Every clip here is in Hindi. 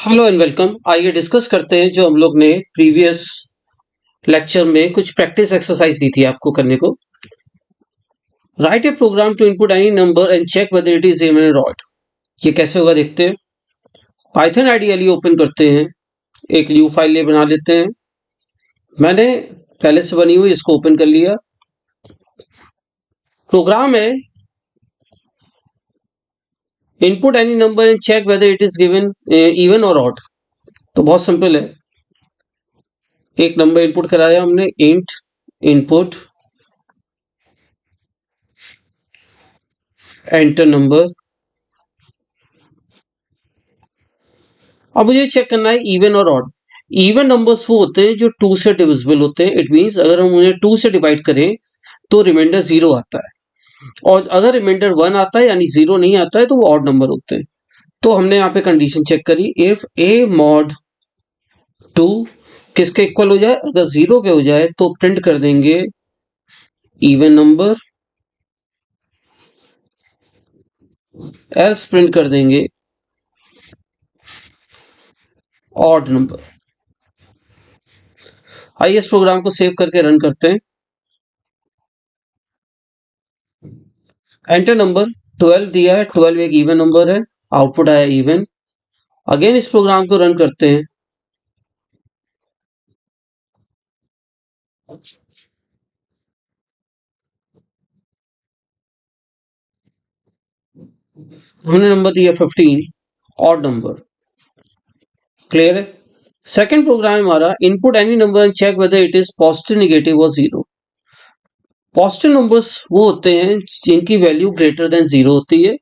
Hello and welcome. आइए डिस्कस करते हैं जो हम लोग ने प्रीवियस लेक्चर में कुछ प्रैक्टिस एक्सरसाइज दी थी आपको करने को। Write a program to input any number and check whether it is even or odd. ये कैसे होगा देखते हैं। पाइथन आइडियली ओपन करते हैं, एक न्यू फाइल ले बना लेते हैं। मैंने पहले से बनी हुई इसको ओपन कर लिया। प्रोग्राम है input any number and check whether it is given even or odd. तो बहुत सिंपल है, एक नंबर इनपुट कराया हमने, इंट इनपुट एंटर नंबर। अब मुझे चेक करना है even or odd. Even numbers वो होते हैं जो 2 से डिविजिबल होते हैं। इट मींस अगर हम उन्हें 2 से डिवाइड करें तो रिमाइंडर 0 आता है, और अगर रिमाइंडर 1 आता है यानी 0 नहीं आता है तो वो ऑड नंबर होते हैं। तो हमने यहाँ पे कंडीशन चेक करी, इफ ए मॉड 2 किसके इक्वल हो जाए, अगर 0 के हो जाए तो प्रिंट कर देंगे इवन नंबर, एल्स प्रिंट कर देंगे ऑड नंबर। आइए इस प्रोग्राम को सेव करके रन करते हैं। एंटर नंबर 12 दिया है, 12 एक इवन नंबर है, आउटपुट आया इवन। अगेन इस प्रोग्राम को रन करते हैं। हमने नंबर दिया 15, ऑड नंबर। क्लियर है। सेकंड प्रोग्राम हमारा input any number and check whether it is positive negative or zero. Positive numbers वो होते हैं जिनकी वैल्यू ग्रेटर देन जीरो होती है,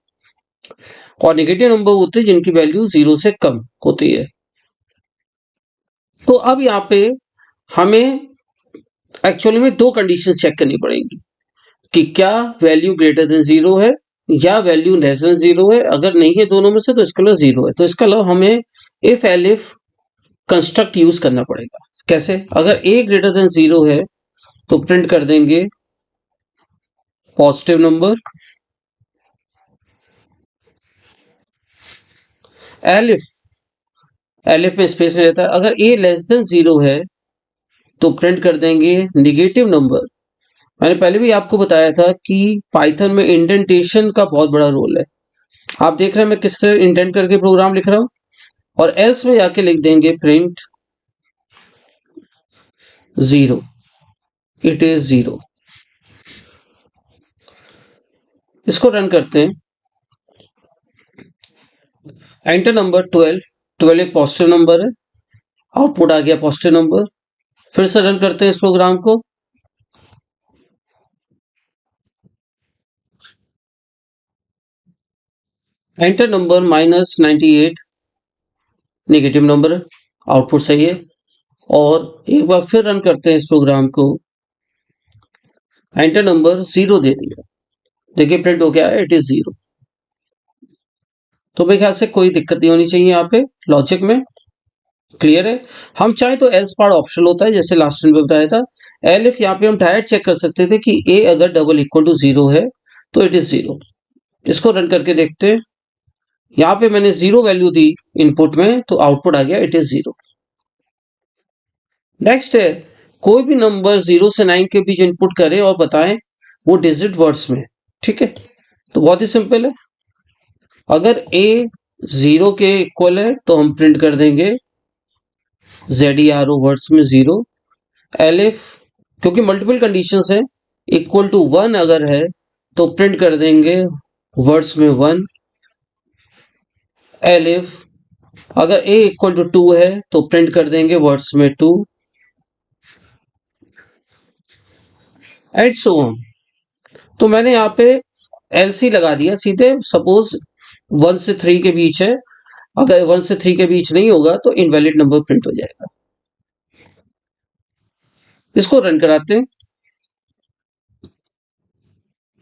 और नेगेटिव नंबर होते हैं जिनकी वैल्यू जीरो से कम होती है। तो अब यहाँ पे हमें एक्चुअली में दो कंडीशन चेक करनी पड़ेंगी कि क्या वैल्यू ग्रेटर देन जीरो है या वैल्यू लेस देन जीरो है। अगर नहीं है दोनों में से तो इसका मतलब जीरो है। तो इसका मतलब हमें इफ एलिफ कंस्ट्रक्ट यूज करना पड़ेगा। कैसे, अगर ए ग्रेटर देन जीरो है तो प्रिंट कर देंगे पॉजिटिव नंबर, एलिफ एलिफ में स्पेस नहीं रहता है। अगर ए लेस देन जीरो है तो प्रिंट कर देंगे निगेटिव नंबर। मैंने पहले भी आपको बताया था कि पाइथन में इंडेंटेशन का बहुत बड़ा रोल है। आप देख रहे हैं मैं किस तरह इंडेंट करके प्रोग्राम लिख रहा हूं, और एल्स में जाके लिख देंगे print zero, it is zero. इसको रन करते हैं। एंटर नंबर 12, 12 एक पॉजिटिव नंबर है, आउटपुट आ गया पॉजिटिव नंबर। फिर से रन करते हैं इस प्रोग्राम को। Enter number -98, negative number, output सही है। और एक बार फिर रन करते हैं इस प्रोग्राम को। एंटर नंबर 0 दे दिया, देखिए प्रिंट हो गया, इट इज जीरो। तो मेरे ख्याल से कोई दिक्कत नहीं होनी चाहिए यहाँ पे लॉजिक में। क्लियर है। हम चाहे तो एल्स पार्ट ऑप्शनल होता है, जैसे लास्ट टाइम बताया था। एलिफ यहाँ पे हम डायरेक्ट चेक कर सकते थे कि ए अगर डबल इक्वल टू जीरो है तो इट इज जीरो। इसको रन करके देखते हैं। यहाँ पे मैंने जीरो वैल्यू दी इनपुट में तो आउटपुट आ गया, इट इज जीरो। नेक्स्ट है, कोई भी नंबर 0 से 9 के बीच इनपुट करें और बताएं वो डिजिट वर्ड्स में। ठीक है, तो बहुत ही सिंपल है। अगर ए 0 के इक्वल है तो हम प्रिंट कर देंगे ZERO वर्ड्स में 0। एलिफ, क्योंकि मल्टीपल कंडीशंस है, इक्वल टू 1 अगर है तो प्रिंट कर देंगे वर्ड्स में 1। एलिफ, अगर ए इक्वल टू 2 है तो प्रिंट कर देंगे वर्ड्स में 2, एंड सो ऑन। तो मैंने यहाँ पे एलसी लगा दिया सीधे। सपोज 1 से 3 के बीच है, अगर 1 से 3 के बीच नहीं होगा तो इनवैलिड नंबर प्रिंट हो जाएगा। इसको रन कराते हैं।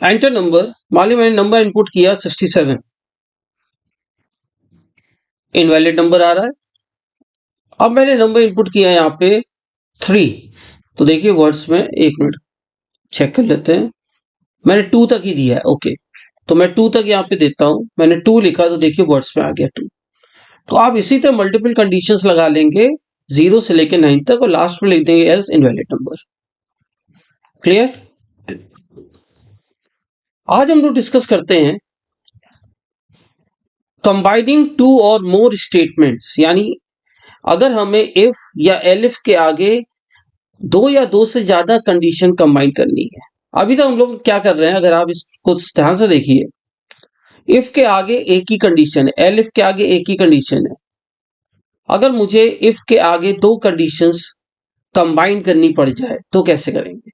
एंटर नंबर, मान ली मैंने नंबर इनपुट किया 67, इनवैलिड नंबर आ रहा है। अब मैंने नंबर इनपुट किया यहाँ पे 3, तो देखिए वर्ड्स में, एक मिनट चेक कर लेते हैं, मैंने 2 तक ही दिया है। ओके, तो मैं 2 तक यहाँ पे देता हूं। मैंने 2 लिखा तो देखिए वर्ड्स में आ गया 2। तो आप इसी तरह मल्टीपल कंडीशंस लगा लेंगे 0 से लेकर 9 तक और लास्ट में लिख देंगे एल्स इनवैलिड नंबर। क्लियर? आज हम लोग डिस्कस करते हैं कंबाइनिंग टू और मोर स्टेटमेंट्स, यानी अगर हमें इफ या एलिफ के आगे दो या दो से ज्यादा कंडीशन कंबाइन करनी है। अभी तो हम लोग क्या कर रहे हैं, अगर आप इसको ध्यान से देखिए, इफ के आगे एक ही कंडीशन है, एलिफ के आगे एक ही कंडीशन है। अगर मुझे इफ के आगे दो कंडीशंस कंबाइन करनी पड़ जाए तो कैसे करेंगे?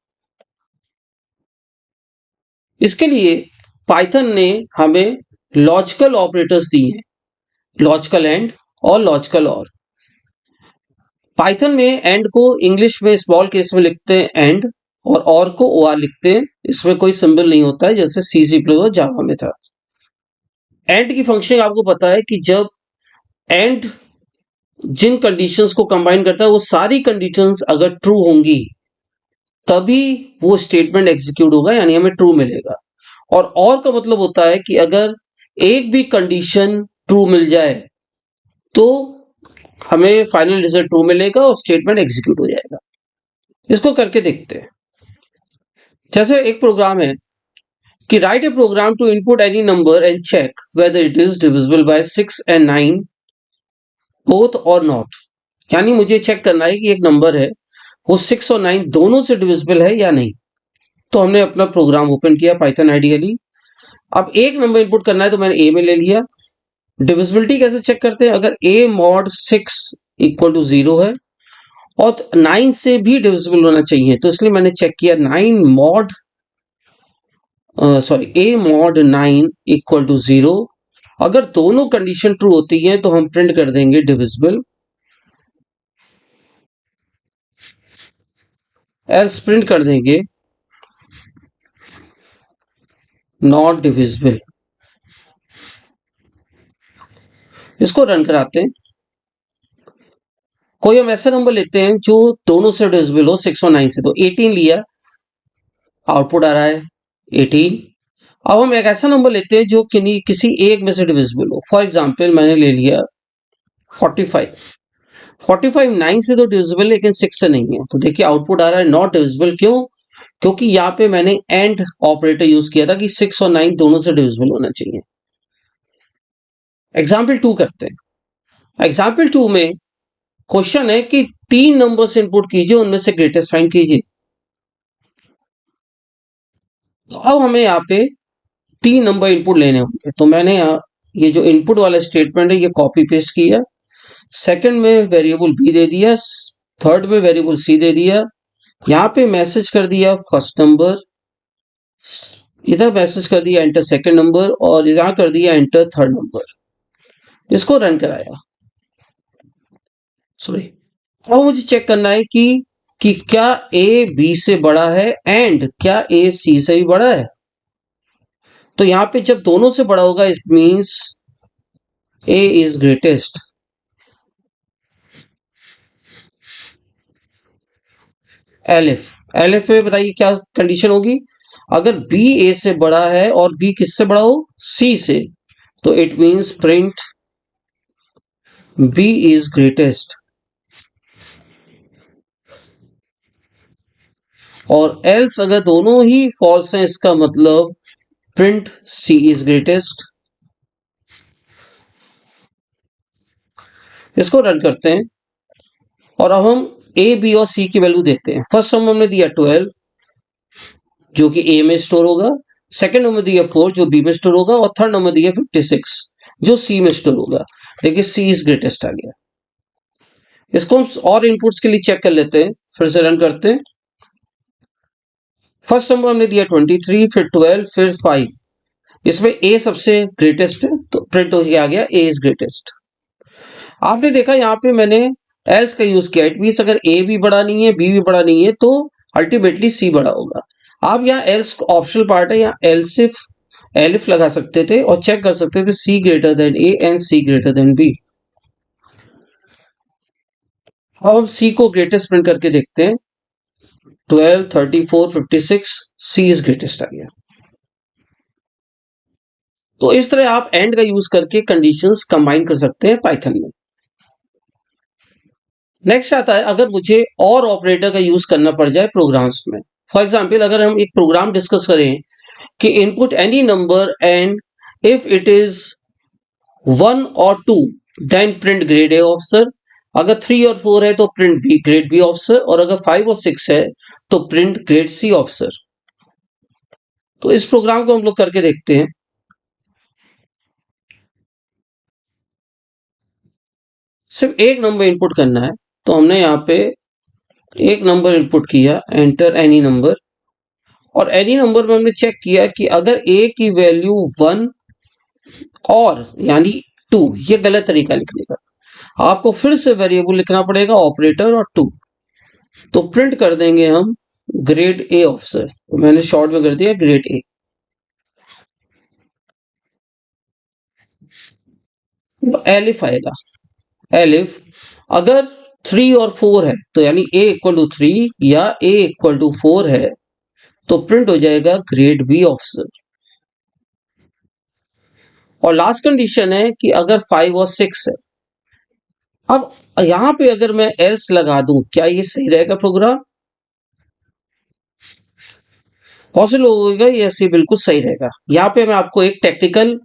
इसके लिए पाइथन ने हमें लॉजिकल ऑपरेटर्स दिए हैं, लॉजिकल एंड और लॉजिकल और। पाइथन में एंड को इंग्लिश में स्मॉल केस में लिखते हैं एंड, और को ओ लिखते हैं। इसमें कोई सिंबल नहीं होता है जैसे सी प्लस और जावा में था। एंड की फंक्शन आपको पता है कि जब एंड जिन कंडीशंस को कंबाइन करता है वो सारी कंडीशंस अगर ट्रू होंगी तभी वो स्टेटमेंट एग्जीक्यूट होगा, यानी हमें ट्रू मिलेगा। और का मतलब होता है कि अगर एक भी कंडीशन ट्रू मिल जाए तो हमें फाइनल रिजल्ट ट्रू मिलेगा और स्टेटमेंट एग्जीक्यूट हो जाएगा। इसको करके देखते हैं। जैसे एक प्रोग्राम है कि write a program to input any number and check whether it is divisible by 6 and 9 both or not. यानी मुझे चेक करना है कि एक नंबर है वो 6 और 9 दोनों से डिविजिबल है या नहीं। तो हमने अपना प्रोग्राम ओपन किया पाइथन आइडियली। अब एक नंबर इनपुट करना है तो मैंने ए में ले लिया। डिविजिबिलिटी कैसे चेक करते हैं? अगर ए मॉड 6 इक्वल टू 0 है और 9 से भी डिविजिबल होना चाहिए, तो इसलिए मैंने चेक किया 9 mod a mod 9 equal to 0। अगर दोनों कंडीशन ट्रू होती हैं तो हम प्रिंट कर देंगे डिविजिबल, एल्स प्रिंट कर देंगे नॉट डिविजिबल। इसको रन कराते हैं। कोई हम ऐसा नंबर लेते हैं जो दोनों से डिविजिबल हो, 6 और 9 से। तो 18 लिया, आउटपुट आ रहा है 18। अब हम एक ऐसा नंबर लेते हैं जो किसी एक में से डिविजिबल हो। फॉर एग्जांपल मैंने ले लिया 45। 45 9 से तो डिविजिबल लेकिन 6 से नहीं है। तो देखिए आउटपुट आ रहा है नॉट डिविजिबल। क्यों? क्योंकि यहाँ पे मैंने एंड ऑपरेटर यूज किया था कि 6 और 9 दोनों से डिविजिबल होना चाहिए। एग्जाम्पल 2 करते हैं। एग्जाम्पल 2 में क्वेश्चन है कि 3 नंबर्स इनपुट कीजिए, उनमें से ग्रेटेस्ट फाइंड कीजिए। तो अब हमें यहाँ पे 3 नंबर इनपुट लेने होंगे। तो मैंने यहाँ ये जो इनपुट वाला स्टेटमेंट है ये कॉपी पेस्ट किया। सेकंड में वेरिएबल बी दे दिया, थर्ड में वेरिएबल सी दे दिया। यहाँ पे मैसेज कर दिया फर्स्ट नंबर, इधर मैसेज कर दिया एंटर सेकंड नंबर, और यहाँ कर दिया एंटर थर्ड नंबर। इसको रन कराया। सॉरी, अब मुझे चेक करना है कि क्या ए बी से बड़ा है एंड क्या ए सी से भी बड़ा है। तो यहां पे जब दोनों से बड़ा होगा it means A is greatest. Elif में बताइए क्या कंडीशन होगी? अगर बी ए से बड़ा है और बी किससे बड़ा हो? सी से, तो it means print B is greatest. और एल्स अगर दोनों ही फॉल्स हैं इसका मतलब प्रिंट सी इज ग्रेटेस्ट। इसको रन करते हैं और अब हम ए बी और सी की वैल्यू देते हैं। फर्स्ट नंबर हमने दिया 12 जो कि ए में स्टोर होगा, सेकंड नंबर दिया 4 जो बी में स्टोर होगा, और थर्ड नंबर दिया 56 जो सी में स्टोर होगा। देखिए सी इज ग्रेटेस्ट आ गया। इसको हम और इनपुट्स के लिए चेक कर लेते हैं। फिर से रन करते हैं। फर्स्ट नंबर हमने दिया 23, फिर 12, फिर 5। इसमें ए सबसे ग्रेटेस्ट है तो प्रिंट हो आ गया ए इज ग्रेटेस्ट। आपने देखा यहाँ पे मैंने एल्स का यूज किया। इट मींस अगर ए भी बड़ा नहीं है बी भी बड़ा नहीं है तो अल्टीमेटली सी बड़ा होगा। आप यहाँ एल्स ऑप्शनल पार्ट है, यहाँ एल्सिफ एलिफ लगा सकते थे और चेक कर सकते थे C greater than A and C greater than B. अब हम सी को ग्रेटेस्ट प्रिंट करके देखते हैं। 12, 34, 56 सी इज ग्रेटेस्ट आ गया। तो इस तरह आप एंड का यूज करके कंडीशंस कंबाइन कर सकते हैं पाइथन में। नेक्स्ट आता है अगर मुझे और ऑपरेटर का यूज करना पड़ जाए प्रोग्राम्स में। फॉर एग्जाम्पल अगर हम एक प्रोग्राम डिस्कस करें कि input any number and if it is 1 और 2 then print grade A officer, अगर 3 और 4 है तो print B grade B officer, और अगर 5 और 6 है तो प्रिंट ग्रेड सी ऑफिसर। तो इस प्रोग्राम को हम लोग करके देखते हैं। सिर्फ एक नंबर इनपुट करना है, तो हमने यहाँ पे एक नंबर इनपुट किया, एंटर एनी नंबर, और एनी नंबर में हमने चेक किया कि अगर ए की वैल्यू 1 और यानी 2, ये गलत तरीका लिखने का, आपको फिर से वेरिएबल लिखना पड़ेगा ऑपरेटर और 2, तो प्रिंट कर देंगे हम ग्रेड ए ऑफिसर। तो मैंने शॉर्ट में कर दिया ग्रेड ए। एलिफ आएगा, एलिफ अगर 3 और 4 है तो यानी ए इक्वल टू 3 या ए इक्वल टू 4 है तो प्रिंट हो जाएगा ग्रेड बी ऑफिसर। और लास्ट कंडीशन है कि अगर 5 और 6 है। अब यहां पे अगर मैं एल्स लगा दूं, क्या ये सही रहेगा प्रोग्राम? पॉसिबल होगा, ये ऐसे बिल्कुल सही रहेगा। यहाँ पे मैं आपको एक टेक्निकल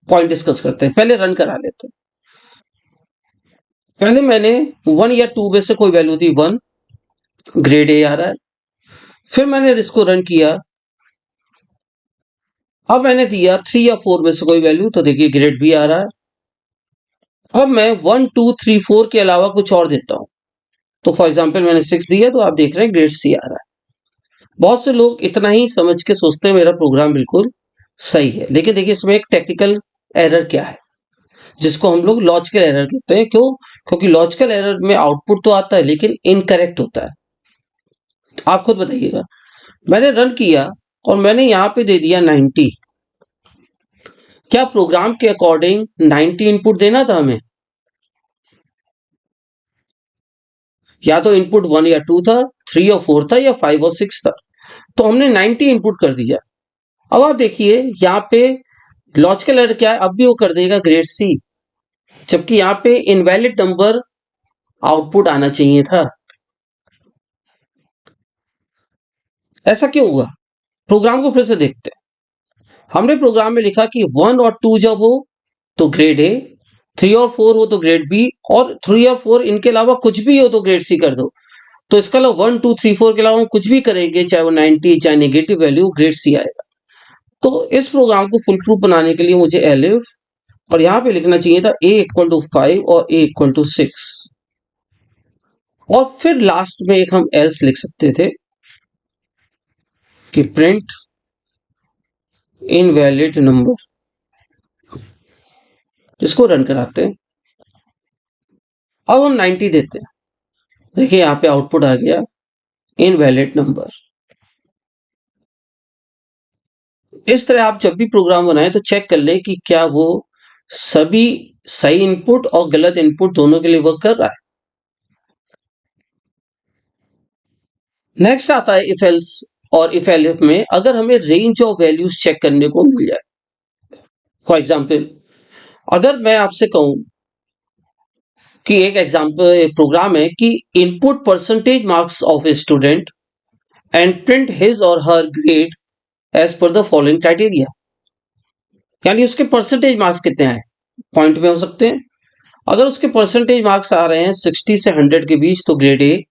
पॉइंट डिस्कस करते हैं, पहले रन करा लेते हैं। पहले मैंने 1 या 2 में से कोई वैल्यू दी, 1 ग्रेड ए आ रहा है। फिर मैंने इसको रन किया, अब मैंने दिया 3 या 4 में से कोई वैल्यू, तो देखिए ग्रेड बी आ रहा है। अब मैं 1 2 3 4 के अलावा कुछ और देता हूं, तो फॉर एग्जाम्पल मैंने 6 दिया, तो आप देख रहे हैं ग्रेड सी आ रहा है। बहुत से लोग इतना ही समझ के सोचते हैं मेरा प्रोग्राम बिल्कुल सही है, लेकिन देखिए इसमें एक टेक्निकल एरर क्या है, जिसको हम लोग लॉजिकल एरर कहते हैं। क्यों? क्योंकि लॉजिकल एरर में आउटपुट तो आता है लेकिन इनकरेक्ट होता है। आप खुद बताइएगा। मैंने रन किया और मैंने यहां पे दे दिया 90। क्या प्रोग्राम के अकॉर्डिंग 90 इनपुट देना था हमें? या तो इनपुट 1 या 2 था, 3 और 4 था, या 5 और 6 था, तो हमने 90 इनपुट कर दिया। अब आप देखिए यहाँ पे लॉजिकल एरर क्या है, अब भी वो कर देगा ग्रेड सी, जबकि यहाँ पे इनवैलिड नंबर आउटपुट आना चाहिए था। ऐसा क्यों हुआ? प्रोग्राम को फिर से देखते हैं। हमने प्रोग्राम में लिखा कि 1 और 2 जब हो तो ग्रेड ए, 3 और 4 हो तो ग्रेड बी, और 3 और 4 इनके अलावा कुछ भी हो तो ग्रेड सी कर दो। तो इसका मतलब 1 2 3 4 के अलावा हम कुछ भी करेंगे, चाहे वो 90 चाहे नेगेटिव वैल्यू, ग्रेड सी आएगा। तो इस प्रोग्राम को फुल प्रूफ बनाने के लिए मुझे एलिफ और यहां पे लिखना चाहिए था a इक्वल टू 5 और a इक्वल टू 6, और फिर लास्ट में एक हम एल्स लिख सकते थे कि प्रिंट इनवैलिड नंबर। इसको रन कराते हैं। अब हम 90 देते हैं, देखिए यहाँ पे आउटपुट आ गया इनवैलिड नंबर। इस तरह आप जब भी प्रोग्राम बनाएं तो चेक कर लें कि क्या वो सभी सही इनपुट और गलत इनपुट दोनों के लिए वर्क कर रहा है। नेक्स्ट आता है इफ एल्स और इफ एल्स में अगर हमें रेंज ऑफ वैल्यूज चेक करने को मिल जाए। फॉर एग्जाम्पल अगर मैं आपसे कहूं कि एक एग्जाम्पल प्रोग्राम है कि input percentage marks of a student and print his or her grade as per the following criteria, यानी उसके परसेंटेज मार्क्स कितने आए, पॉइंट में हो सकते हैं। अगर उसके परसेंटेज मार्क्स आ रहे हैं 60 से 100 के बीच तो ग्रेड ए,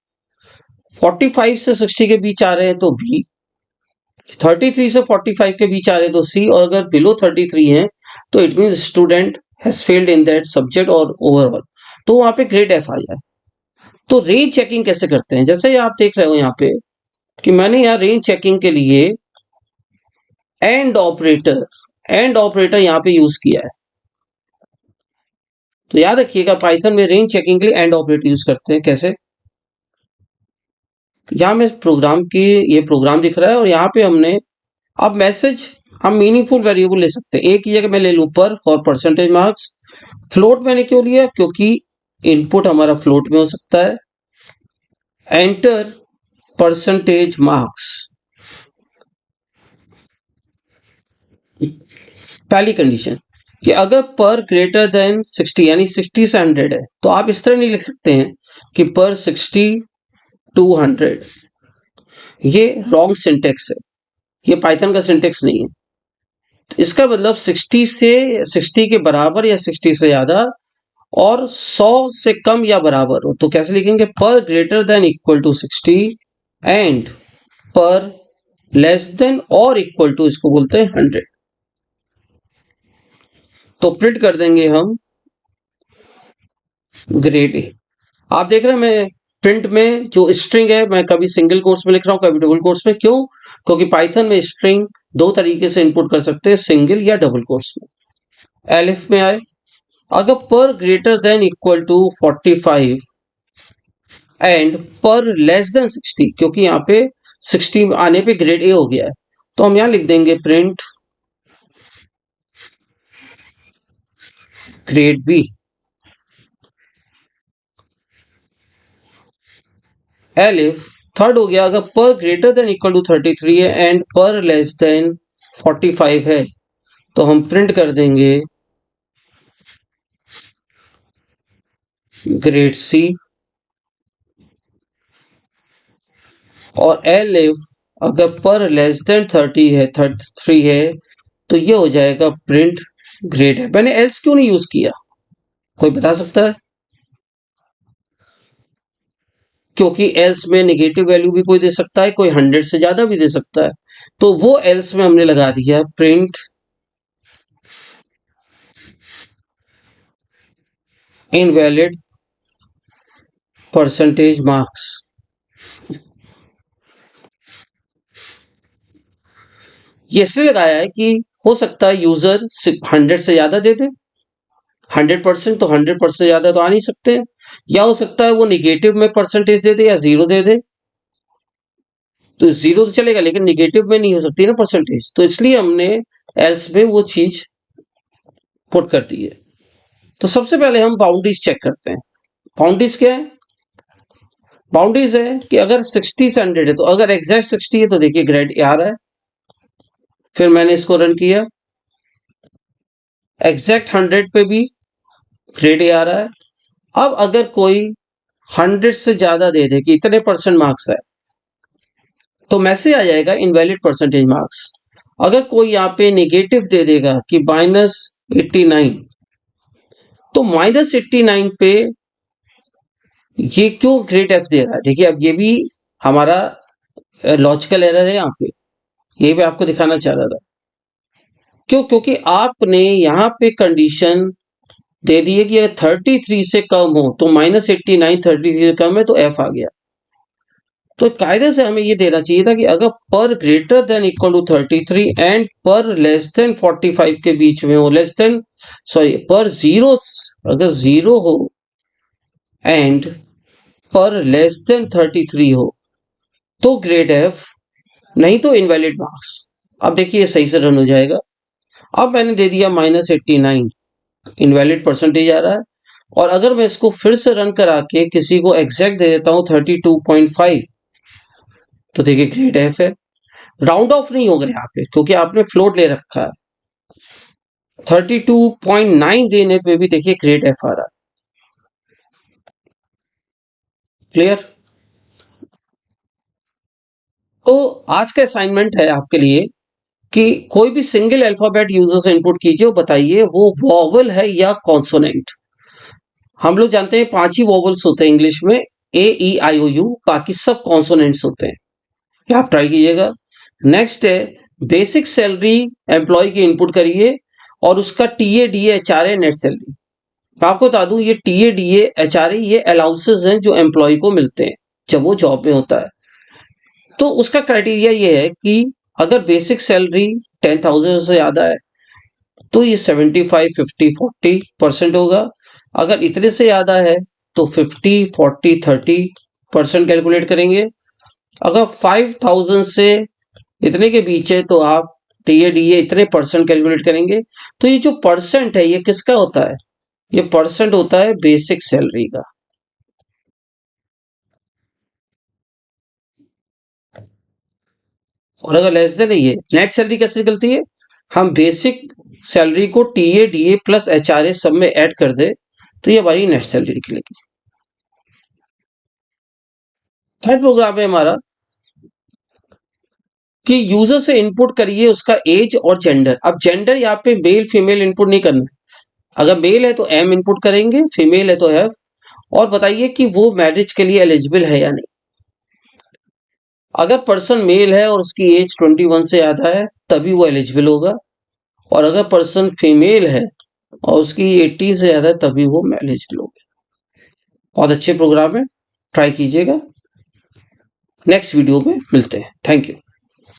45 से 60 के बीच आ रहे हैं तो बी, 33 से 45 के बीच आ रहे हैं तो सी, और अगर बिलो 33 हैं तो it mean student has failed in that subject और ओवरऑल, तो वहां पे ग्रेड एफ आ जाए। तो रेंज चेकिंग कैसे करते हैं, जैसे आप देख रहे हो यहाँ पे कि मैंने यहाँ रेंज चेकिंग के लिए एंड ऑपरेटर यहाँ पे यूज किया है। तो याद रखिएगा पाइथन में रेंज चेकिंग के लिए एंड ऑपरेटर यूज करते हैं। कैसे? यहाँ में प्रोग्राम की ये प्रोग्राम दिख रहा है और यहाँ पे हमने अब मैसेज, हम मीनिंगफुल वेरिएबल ले सकते हैं। एक की जगह मैं ले लूं पर फॉर परसेंटेज मार्क्स। फ्लोट मैंने क्यों लिया? क्योंकि इनपुट हमारा फ्लोट में हो सकता है। एंटर परसेंटेज मार्क्स, पहली कंडीशन कि अगर पर ग्रेटर देन 60 यानी 60 से 100 है तो आप इस तरह नहीं लिख सकते हैं कि पर 60 टू 100, ये रॉन्ग सिंटेक्स है, ये पाइथन का सिंटेक्स नहीं है। तो इसका मतलब 60 से 60 के बराबर या 60 से ज्यादा और 100 से कम या बराबर हो तो कैसे लिखेंगे, per greater than equal to 60 and per less than और इक्वल टू इसको बोलते हैं 100। तो प्रिंट कर देंगे हम ग्रेड ए। आप देख रहे हैं मैं प्रिंट में जो स्ट्रिंग है मैं कभी सिंगल कोट्स में लिख रहा हूं कभी डबल कोट्स में, क्यों? क्योंकि पाइथन में स्ट्रिंग दो तरीके से इनपुट कर सकते हैं, सिंगल या डबल कोट्स में। एलिफ में आए, अगर per greater than equal to 45 and per less than 60, क्योंकि यहाँ पे 60 आने पे ग्रेड ए हो गया है तो हम यहां लिख देंगे print grade B. Elif third हो गया, अगर per greater than equal to 33 है एंड पर लेस देन 45 है तो हम प्रिंट कर देंगे ग्रेड सी। और एलिफ अगर पर लेस देन 30 है 33 है तो ये हो जाएगा प्रिंट ग्रेड है। मैंने एल्स क्यों नहीं यूज किया, कोई बता सकता है? क्योंकि एल्स में नेगेटिव वैल्यू भी कोई दे सकता है, कोई 100 से ज्यादा भी दे सकता है, तो वो एल्स में हमने लगा दिया प्रिंट इनवैलिड परसेंटेज मार्क्स। ये इसलिए लगाया है कि हो सकता है यूजर 100 से ज्यादा दे दे, 100%, तो 100% ज्यादा तो आ नहीं सकते हैं, या हो सकता है वो निगेटिव में परसेंटेज दे दे या जीरो दे दे, तो जीरो तो चलेगा लेकिन निगेटिव में नहीं हो सकती ना परसेंटेज, तो इसलिए हमने एल्स में वो चीज पुट कर दी है। तो सबसे पहले हम बाउंड्रीज चेक करते हैं। बाउंड्रीज क्या है? बाउंड्रीज है कि अगर 60 से 100 है तो अगर एग्जैक्ट 60 है तो देखिए ग्रेड ए आ रहा है, फिर मैंने इसको रन किया, एग्जैक्ट 100 पे भी ग्रेड ए आ रहा है। अब अगर कोई 100 से ज्यादा दे दे कि इतने परसेंट मार्क्स है तो मैसेज आ जाएगा इनवैलिड परसेंटेज मार्क्स। अगर कोई यहाँ पे नेगेटिव दे देगा कि -89, तो -89 पे ये क्यों ग्रेड एफ दे रहा है, देखिए अब ये भी हमारा लॉजिकल एरर है यहाँ पे, ये भी आपको दिखाना चाह रहा था। क्यों? क्योंकि आपने यहाँ पे कंडीशन दे दी है कि अगर 33 से कम हो तो -89 33 से कम है तो एफ आ गया। तो कायदे से हमें ये देना चाहिए था कि अगर per greater than equal to 33 and per less than 45 के बीच में हो, less than sorry per zero, अगर जीरो हो एंड पर लेस देन 33 हो तो ग्रेड एफ, नहीं तो इनवैलिड मार्क्स। अब देखिए ये सही से रन हो जाएगा। अब मैंने दे दिया -89, इनवैलिड परसेंटेज आ रहा है, और अगर मैं इसको फिर से रन करा के किसी को एग्जैक्ट दे देता हूं 32.5 तो देखिए ग्रेड एफ है। राउंड ऑफ नहीं होगा यहाँ पे क्योंकि आपने फ्लोट ले रखा है। 32.9 देने पे भी देखिए ग्रेड एफ आ रहा है। क्लियर? तो आज का असाइनमेंट है आपके लिए कि कोई भी सिंगल अल्फाबेट यूजर से इनपुट कीजिए और बताइए वो वॉवल है या कॉन्सोनेंट। हम लोग जानते हैं 5 ही वॉवल्स होते हैं इंग्लिश में, ए ई आई ओ यू, बाकी सब कॉन्सोनेंट्स होते हैं। ये आप ट्राई कीजिएगा। नेक्स्ट है बेसिक सैलरी एम्प्लॉय की इनपुट करिए और उसका T A D H R A net salary. मैं आपको बता दूं ये T A D H R A ये अलाउंसेस हैं जो एम्प्लॉय को मिलते हैं जब वो जॉब में होता है। तो उसका क्राइटेरिया ये है कि अगर बेसिक सैलरी 10,000 से ज्यादा है तो ये 75 50 40% होगा। अगर इतने से ज्यादा है तो 50 40 30% कैलकुलेट करेंगे। अगर 5,000 से इतने के बीच है तो आप टी ए डी ए इतने परसेंट कैलकुलेट करेंगे। तो ये जो परसेंट है ये किसका होता है? ये परसेंट होता है बेसिक सैलरी का। और अगर लेस देन है ये नेट सैलरी कैसे निकलती है? हम बेसिक सैलरी को टीए डीए प्लस एचआरए सब में ऐड कर दे तो ये हमारी नेट सैलरी निकलेगी। थर्ड प्रोग्राम है हमारा कि यूजर से इनपुट करिए उसका एज और जेंडर। अब जेंडर यहाँ पे मेल फीमेल इनपुट नहीं करना। अगर मेल है तो एम इनपुट करेंगे, फीमेल है तो एफ, और बताइए कि वो मैरिज के लिए एलिजिबल है या नहीं। अगर पर्सन मेल है और उसकी एज 21 से ज्यादा है तभी वो एलिजिबल होगा, और अगर पर्सन फीमेल है और उसकी 80 से ज्यादा है तभी वो एलिजिबल होगा। बहुत अच्छे प्रोग्राम है, ट्राई कीजिएगा। नेक्स्ट वीडियो में मिलते हैं। Thank you.